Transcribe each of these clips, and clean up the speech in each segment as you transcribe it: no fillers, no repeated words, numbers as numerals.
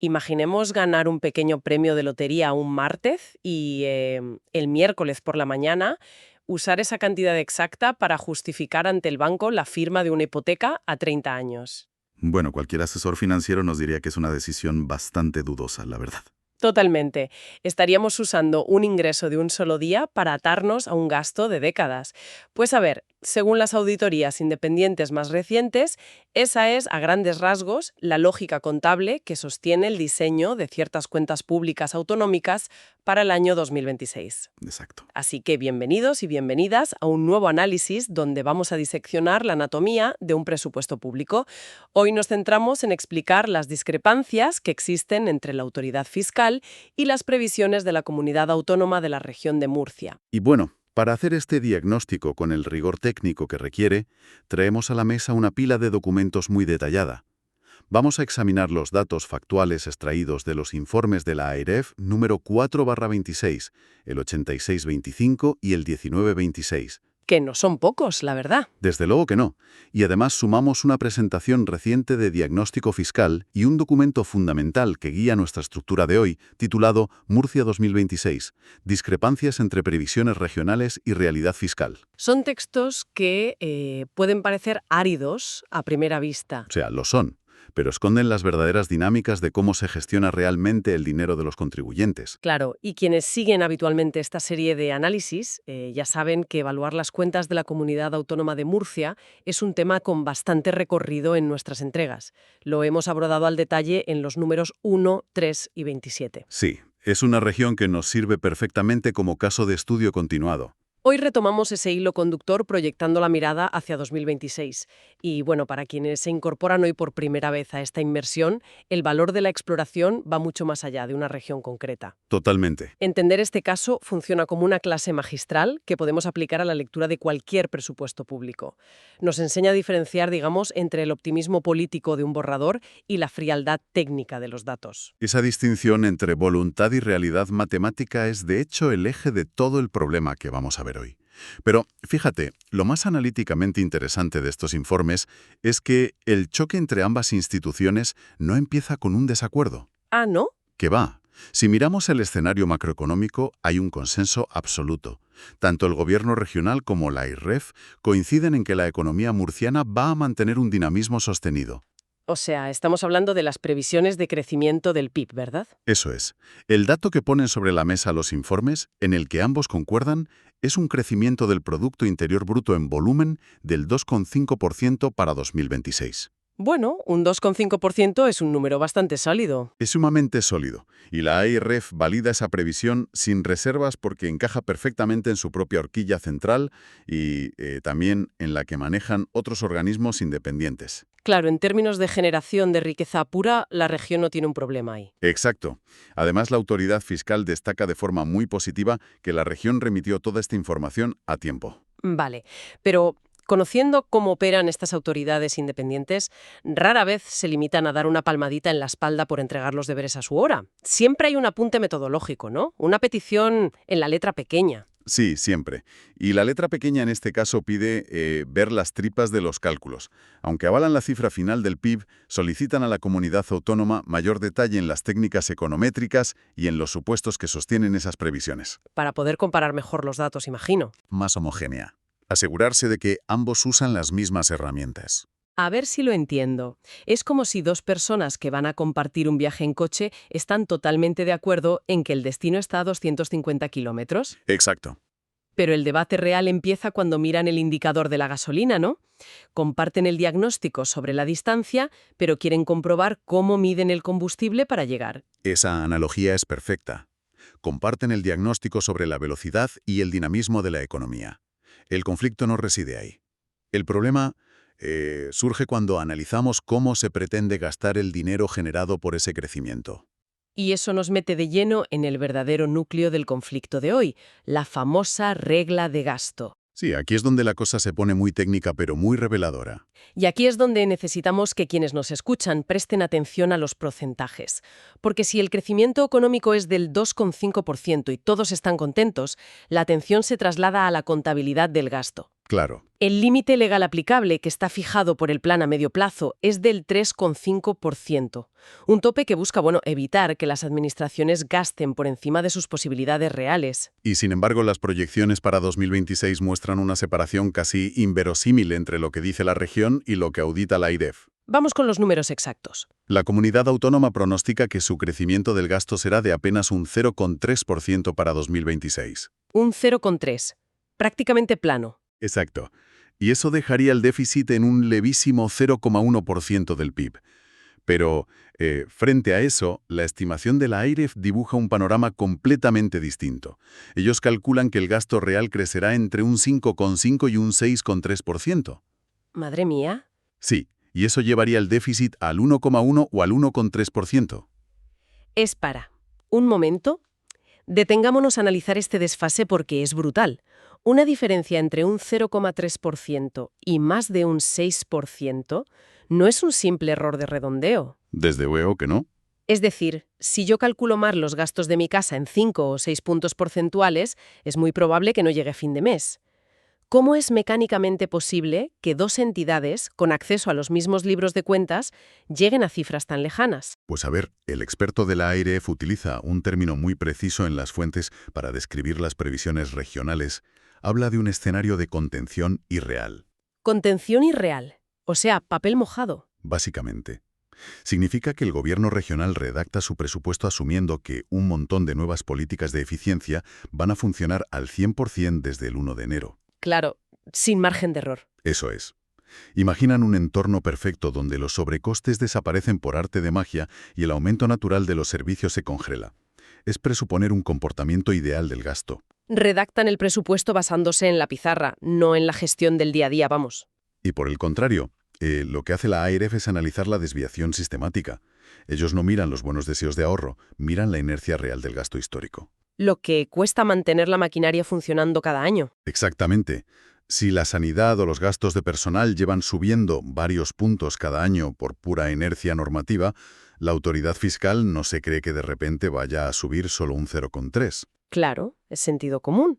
Imaginemos ganar un pequeño premio de lotería un martes y el miércoles por la mañana usar esa cantidad exacta para justificar ante el banco la firma de una hipoteca a 30 años. Bueno, cualquier asesor financiero nos diría que es una decisión bastante dudosa, la verdad. Totalmente. Estaríamos usando un ingreso de un solo día para atarnos a un gasto de décadas. Pues a ver, según las auditorías independientes más recientes, esa es, a grandes rasgos, la lógica contable que sostiene el diseño de ciertas cuentas públicas autonómicas para el año 2026. Exacto. Así que bienvenidos y bienvenidas a un nuevo análisis donde vamos a diseccionar la anatomía de un presupuesto público. Hoy nos centramos en explicar las discrepancias que existen entre la autoridad fiscal y las previsiones de la Comunidad Autónoma de la Región de Murcia. Y bueno, para hacer este diagnóstico con el rigor técnico que requiere, traemos a la mesa una pila de documentos muy detallada. Vamos a examinar los datos factuales extraídos de los informes de la AEREF número 4/26, el 8625 y el 1926. Que no son pocos, la verdad. Desde luego que no. Y además sumamos una presentación reciente de diagnóstico fiscal y un documento fundamental que guía nuestra estructura de hoy, titulado Murcia 2026, discrepancias entre previsiones regionales y realidad fiscal. Son textos que pueden parecer áridos a primera vista. O sea, lo son, pero esconden las verdaderas dinámicas de cómo se gestiona realmente el dinero de los contribuyentes. Claro, y quienes siguen habitualmente esta serie de análisis ya saben que evaluar las cuentas de la Comunidad Autónoma de Murcia es un tema con bastante recorrido en nuestras entregas. Lo hemos abordado al detalle en los números 1, 3 y 27. Sí, es una región que nos sirve perfectamente como caso de estudio continuado. Hoy retomamos ese hilo conductor proyectando la mirada hacia 2026. Y bueno, para quienes se incorporan hoy por primera vez a esta inmersión, el valor de la exploración va mucho más allá de una región concreta. Totalmente. Entender este caso funciona como una clase magistral que podemos aplicar a la lectura de cualquier presupuesto público. Nos enseña a diferenciar, digamos, entre el optimismo político de un borrador y la frialdad técnica de los datos. Esa distinción entre voluntad y realidad matemática es de hecho el eje de todo el problema que vamos a ver hoy. Pero fíjate, lo más analíticamente interesante de estos informes es que el choque entre ambas instituciones no empieza con un desacuerdo. Ah, ¿no? ¿Qué va? Si miramos el escenario macroeconómico, hay un consenso absoluto. Tanto el gobierno regional como la AEREF coinciden en que la economía murciana va a mantener un dinamismo sostenido. O sea, estamos hablando de las previsiones de crecimiento del PIB, ¿verdad? Eso es. El dato que ponen sobre la mesa los informes, en el que ambos concuerdan, es un crecimiento del Producto Interior Bruto en volumen del 2,5% para 2026. Bueno, un 2,5% es un número bastante sólido. Es sumamente sólido, y la AIREF valida esa previsión sin reservas porque encaja perfectamente en su propia horquilla central y también en la que manejan otros organismos independientes. Claro, en términos de generación de riqueza pura, la región no tiene un problema ahí. Exacto. Además, la autoridad fiscal destaca de forma muy positiva que la región remitió toda esta información a tiempo. Vale, pero conociendo cómo operan estas autoridades independientes, rara vez se limitan a dar una palmadita en la espalda por entregar los deberes a su hora. Siempre hay un apunte metodológico, ¿no? Una petición en la letra pequeña. Sí, siempre. Y la letra pequeña en este caso pide ver las tripas de los cálculos. Aunque avalan la cifra final del PIB, solicitan a la comunidad autónoma mayor detalle en las técnicas econométricas y en los supuestos que sostienen esas previsiones. Para poder comparar mejor los datos, imagino. Más homogénea. Asegurarse de que ambos usan las mismas herramientas. A ver si lo entiendo. Es como si dos personas que van a compartir un viaje en coche están totalmente de acuerdo en que el destino está a 250 kilómetros. Exacto. Pero el debate real empieza cuando miran el indicador de la gasolina, ¿no? Comparten el diagnóstico sobre la distancia, pero quieren comprobar cómo miden el combustible para llegar. Esa analogía es perfecta. Comparten el diagnóstico sobre la velocidad y el dinamismo de la economía. El conflicto no reside ahí. El problema surge cuando analizamos cómo se pretende gastar el dinero generado por ese crecimiento. Y eso nos mete de lleno en el verdadero núcleo del conflicto de hoy, la famosa regla de gasto. Sí, aquí es donde la cosa se pone muy técnica pero muy reveladora. Y aquí es donde necesitamos que quienes nos escuchan presten atención a los porcentajes. Porque si el crecimiento económico es del 2,5% y todos están contentos, la atención se traslada a la contabilidad del gasto. Claro. El límite legal aplicable, que está fijado por el plan a medio plazo, es del 3,5%. Un tope que busca, evitar que las administraciones gasten por encima de sus posibilidades reales. Y sin embargo, las proyecciones para 2026 muestran una separación casi inverosímil entre lo que dice la región y lo que audita la AIREF. Vamos con los números exactos. La comunidad autónoma pronostica que su crecimiento del gasto será de apenas un 0,3% para 2026. Un 0,3. Prácticamente plano. Exacto. Y eso dejaría el déficit en un levísimo 0,1% del PIB. Pero, frente a eso, la estimación de la AIREF dibuja un panorama completamente distinto. Ellos calculan que el gasto real crecerá entre un 5,5 y un 6,3%. Madre mía. Sí, y eso llevaría el déficit al 1,1 o al 1,3%. Para un momento. Detengámonos a analizar este desfase porque es brutal. Una diferencia entre un 0,3% y más de un 6% no es un simple error de redondeo. Desde luego que no. Es decir, si yo calculo mal los gastos de mi casa en 5 o 6 puntos porcentuales, es muy probable que no llegue a fin de mes. ¿Cómo es mecánicamente posible que dos entidades, con acceso a los mismos libros de cuentas, lleguen a cifras tan lejanas? Pues a ver, el experto de la AIREF utiliza un término muy preciso en las fuentes para describir las previsiones regionales. Habla de un escenario de contención irreal. Contención irreal, o sea, papel mojado. Básicamente. Significa que el gobierno regional redacta su presupuesto asumiendo que un montón de nuevas políticas de eficiencia van a funcionar al 100% desde el 1 de enero. Claro, sin margen de error. Eso es. Imaginan un entorno perfecto donde los sobrecostes desaparecen por arte de magia y el aumento natural de los servicios se congela. Es presuponer un comportamiento ideal del gasto. Redactan el presupuesto basándose en la pizarra, no en la gestión del día a día, vamos. Y por el contrario, lo que hace la AIREF es analizar la desviación sistemática. Ellos no miran los buenos deseos de ahorro, miran la inercia real del gasto histórico. Lo que cuesta mantener la maquinaria funcionando cada año. Exactamente. Si la sanidad o los gastos de personal llevan subiendo varios puntos cada año por pura inercia normativa, la autoridad fiscal no se cree que de repente vaya a subir solo un 0,3. Claro, es sentido común.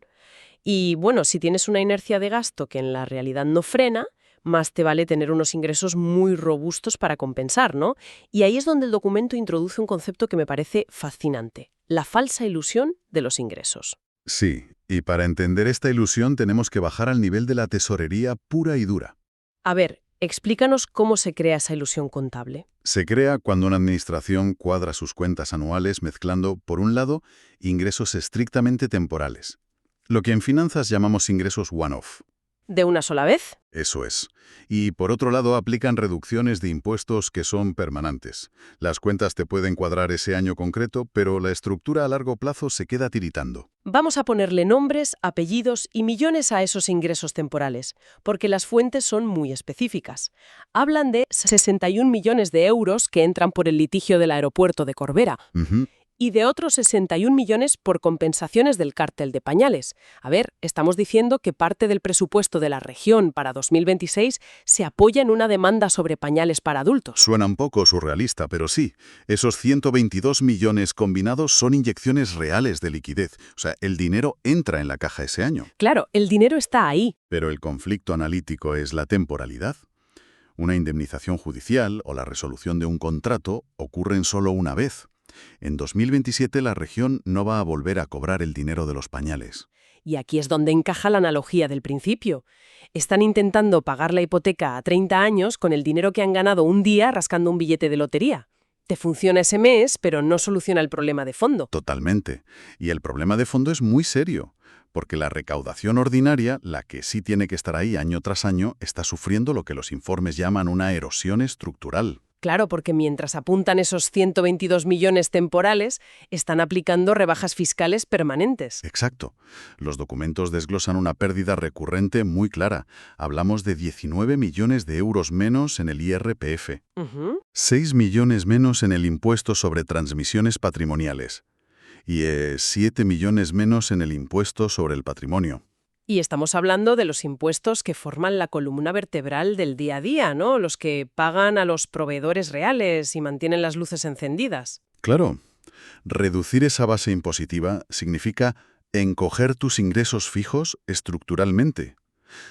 Y si tienes una inercia de gasto que en la realidad no frena, más te vale tener unos ingresos muy robustos para compensar, ¿no? Y ahí es donde el documento introduce un concepto que me parece fascinante: la falsa ilusión de los ingresos. Sí, y para entender esta ilusión tenemos que bajar al nivel de la tesorería pura y dura. A ver, explícanos cómo se crea esa ilusión contable. Se crea cuando una administración cuadra sus cuentas anuales mezclando, por un lado, ingresos estrictamente temporales, lo que en finanzas llamamos ingresos one-off. ¿De una sola vez? Eso es. Y por otro lado aplican reducciones de impuestos que son permanentes. Las cuentas te pueden cuadrar ese año concreto, pero la estructura a largo plazo se queda tiritando. Vamos a ponerle nombres, apellidos y millones a esos ingresos temporales, porque las fuentes son muy específicas. Hablan de 61 millones de euros que entran por el litigio del aeropuerto de Corbera. Ujú. Y de otros 61 millones por compensaciones del cártel de pañales. A ver, estamos diciendo que parte del presupuesto de la región para 2026 se apoya en una demanda sobre pañales para adultos. Suena un poco surrealista, pero sí, esos 122 millones combinados son inyecciones reales de liquidez. O sea, el dinero entra en la caja ese año. Claro, el dinero está ahí. Pero el conflicto analítico es la temporalidad. Una indemnización judicial o la resolución de un contrato ocurren solo una vez. En 2027 la región no va a volver a cobrar el dinero de los pañales. Y aquí es donde encaja la analogía del principio. Están intentando pagar la hipoteca a 30 años con el dinero que han ganado un día rascando un billete de lotería. Te funciona ese mes, pero no soluciona el problema de fondo. Totalmente. Y el problema de fondo es muy serio, porque la recaudación ordinaria, la que sí tiene que estar ahí año tras año, está sufriendo lo que los informes llaman una erosión estructural. Claro, porque mientras apuntan esos 122 millones temporales, están aplicando rebajas fiscales permanentes. Exacto. Los documentos desglosan una pérdida recurrente muy clara. Hablamos de 19 millones de euros menos en el IRPF. 6 millones menos en el impuesto sobre transmisiones patrimoniales. Y 7 millones menos en el impuesto sobre el patrimonio. Y estamos hablando de los impuestos que forman la columna vertebral del día a día, ¿no? Los que pagan a los proveedores reales y mantienen las luces encendidas. Claro. Reducir esa base impositiva significa encoger tus ingresos fijos estructuralmente.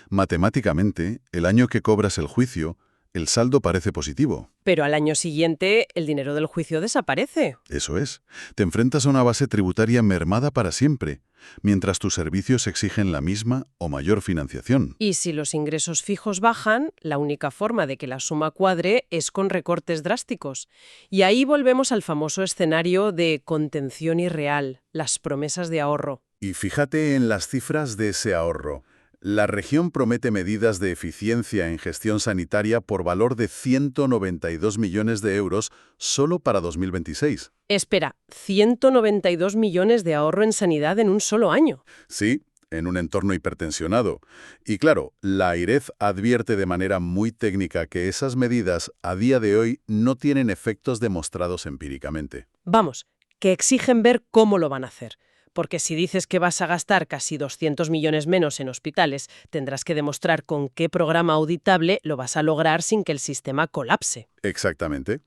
Matemáticamente, el año que cobras el juicio, el saldo parece positivo. Pero al año siguiente el dinero del juicio desaparece. Eso es. Te enfrentas a una base tributaria mermada para siempre, mientras tus servicios exigen la misma o mayor financiación. Y si los ingresos fijos bajan, la única forma de que la suma cuadre es con recortes drásticos. Y ahí volvemos al famoso escenario de contención irreal, las promesas de ahorro. Y fíjate en las cifras de ese ahorro. La región promete medidas de eficiencia en gestión sanitaria por valor de 192 millones de euros solo para 2026. Espera, 192 millones de ahorro en sanidad en un solo año. Sí, en un entorno hipertensionado. Y claro, la AIREF advierte de manera muy técnica que esas medidas a día de hoy no tienen efectos demostrados empíricamente. Vamos, que exigen ver cómo lo van a hacer. Porque si dices que vas a gastar casi 200 millones menos en hospitales, tendrás que demostrar con qué programa auditable lo vas a lograr sin que el sistema colapse. Exactamente.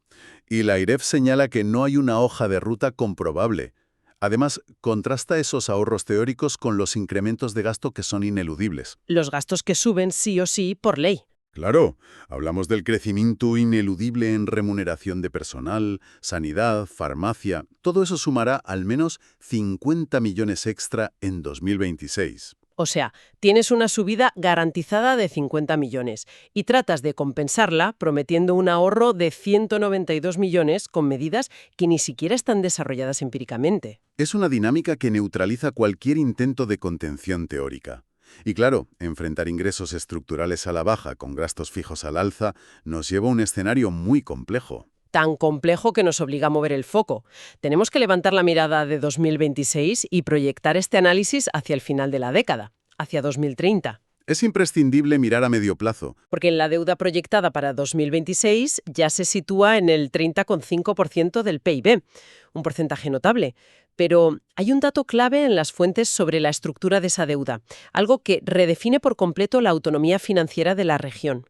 Y la AIREF señala que no hay una hoja de ruta comprobable. Además, contrasta esos ahorros teóricos con los incrementos de gasto que son ineludibles. Los gastos que suben sí o sí por ley. Claro, hablamos del crecimiento ineludible en remuneración de personal, sanidad, farmacia. Todo eso sumará al menos 50 millones extra en 2026. O sea, tienes una subida garantizada de 50 millones y tratas de compensarla prometiendo un ahorro de 192 millones con medidas que ni siquiera están desarrolladas empíricamente. Es una dinámica que neutraliza cualquier intento de contención teórica. Y claro, enfrentar ingresos estructurales a la baja con gastos fijos al alza nos lleva a un escenario muy complejo. Tan complejo que nos obliga a mover el foco. Tenemos que levantar la mirada de 2026 y proyectar este análisis hacia el final de la década, hacia 2030. Es imprescindible mirar a medio plazo. Porque la deuda proyectada para 2026 ya se sitúa en el 30,5% del PIB, un porcentaje notable. Pero hay un dato clave en las fuentes sobre la estructura de esa deuda, algo que redefine por completo la autonomía financiera de la región.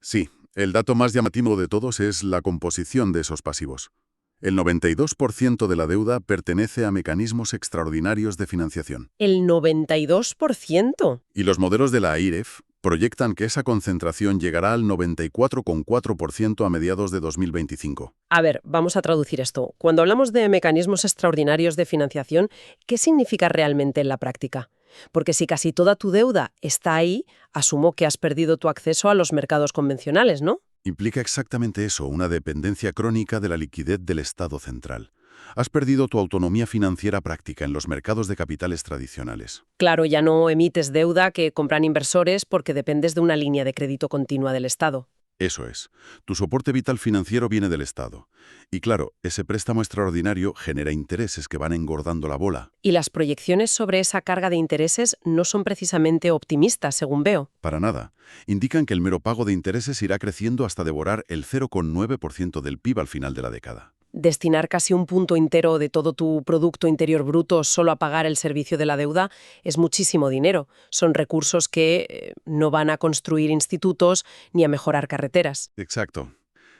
Sí, el dato más llamativo de todos es la composición de esos pasivos. El 92% de la deuda pertenece a mecanismos extraordinarios de financiación. ¿El 92%? Y los modelos de la AIREF proyectan que esa concentración llegará al 94,4% a mediados de 2025. A ver, vamos a traducir esto. Cuando hablamos de mecanismos extraordinarios de financiación, ¿qué significa realmente en la práctica? Porque si casi toda tu deuda está ahí, asumo que has perdido tu acceso a los mercados convencionales, ¿no? Implica exactamente eso, una dependencia crónica de la liquidez del Estado central. Has perdido tu autonomía financiera práctica en los mercados de capitales tradicionales. Claro, ya no emites deuda que compran inversores porque dependes de una línea de crédito continua del Estado. Eso es. Tu soporte vital financiero viene del Estado. Y claro, ese préstamo extraordinario genera intereses que van engordando la bola. Y las proyecciones sobre esa carga de intereses no son precisamente optimistas, según veo. Para nada. Indican que el mero pago de intereses irá creciendo hasta devorar el 0,9% del PIB al final de la década. Destinar casi un punto entero de todo tu Producto Interior Bruto solo a pagar el servicio de la deuda es muchísimo dinero. Son recursos que no van a construir institutos ni a mejorar carreteras. Exacto.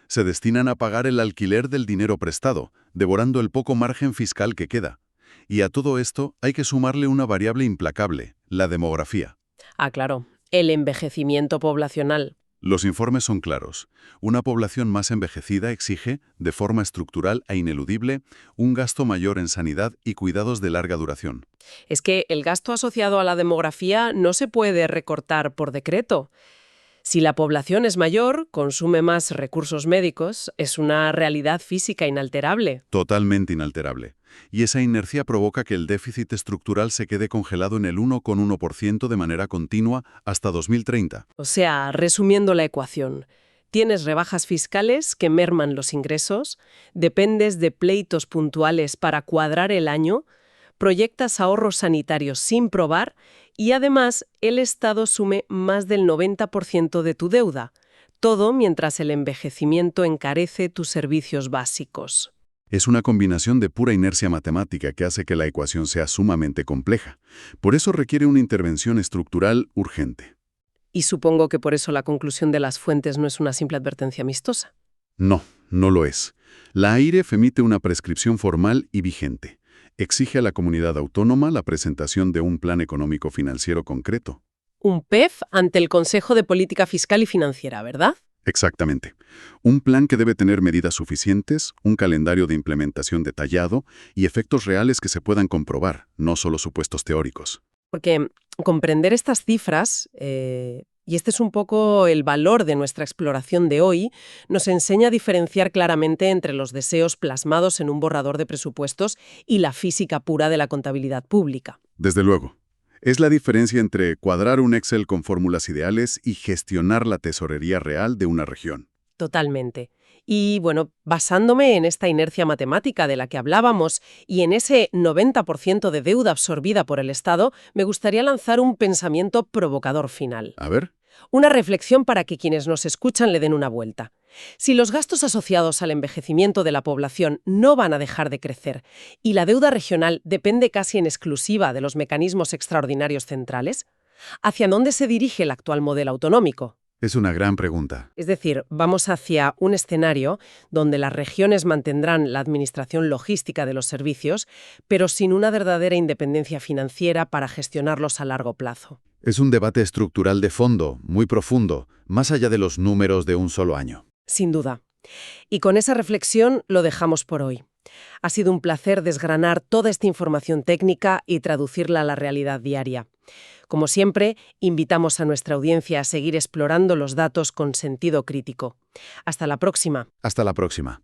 Se destinan a pagar el alquiler del dinero prestado, devorando el poco margen fiscal que queda. Y a todo esto hay que sumarle una variable implacable, la demografía. Ah, claro, el envejecimiento poblacional. Los informes son claros. Una población más envejecida exige, de forma estructural e ineludible, un gasto mayor en sanidad y cuidados de larga duración. Es que el gasto asociado a la demografía no se puede recortar por decreto. Si la población es mayor, consume más recursos médicos, es una realidad física inalterable. Totalmente inalterable. Y esa inercia provoca que el déficit estructural se quede congelado en el 1,1% de manera continua hasta 2030. O sea, resumiendo la ecuación, tienes rebajas fiscales que merman los ingresos, dependes de pleitos puntuales para cuadrar el año, proyectas ahorros sanitarios sin probar y además el Estado sume más del 90% de tu deuda, todo mientras el envejecimiento encarece tus servicios básicos. Es una combinación de pura inercia matemática que hace que la ecuación sea sumamente compleja. Por eso requiere una intervención estructural urgente. Y supongo que por eso la conclusión de las fuentes no es una simple advertencia amistosa. No, no lo es. La AIREF emite una prescripción formal y vigente. Exige a la comunidad autónoma la presentación de un plan económico financiero concreto. Un PEF ante el Consejo de Política Fiscal y Financiera, ¿verdad? Exactamente. Un plan que debe tener medidas suficientes, un calendario de implementación detallado y efectos reales que se puedan comprobar, no solo supuestos teóricos. Porque comprender estas cifras, y este es un poco el valor de nuestra exploración de hoy, nos enseña a diferenciar claramente entre los deseos plasmados en un borrador de presupuestos y la física pura de la contabilidad pública. Desde luego. Es la diferencia entre cuadrar un Excel con fórmulas ideales y gestionar la tesorería real de una región. Totalmente. Y bueno, basándome en esta inercia matemática de la que hablábamos y en ese 90% de deuda absorbida por el Estado, me gustaría lanzar un pensamiento provocador final. A ver. Una reflexión para que quienes nos escuchan le den una vuelta. Si los gastos asociados al envejecimiento de la población no van a dejar de crecer y la deuda regional depende casi en exclusiva de los mecanismos extraordinarios centrales, ¿hacia dónde se dirige el actual modelo autonómico? Es una gran pregunta. Es decir, vamos hacia un escenario donde las regiones mantendrán la administración logística de los servicios, pero sin una verdadera independencia financiera para gestionarlos a largo plazo. Es un debate estructural de fondo, muy profundo, más allá de los números de un solo año. Sin duda. Y con esa reflexión lo dejamos por hoy. Ha sido un placer desgranar toda esta información técnica y traducirla a la realidad diaria. Como siempre, invitamos a nuestra audiencia a seguir explorando los datos con sentido crítico. Hasta la próxima. Hasta la próxima.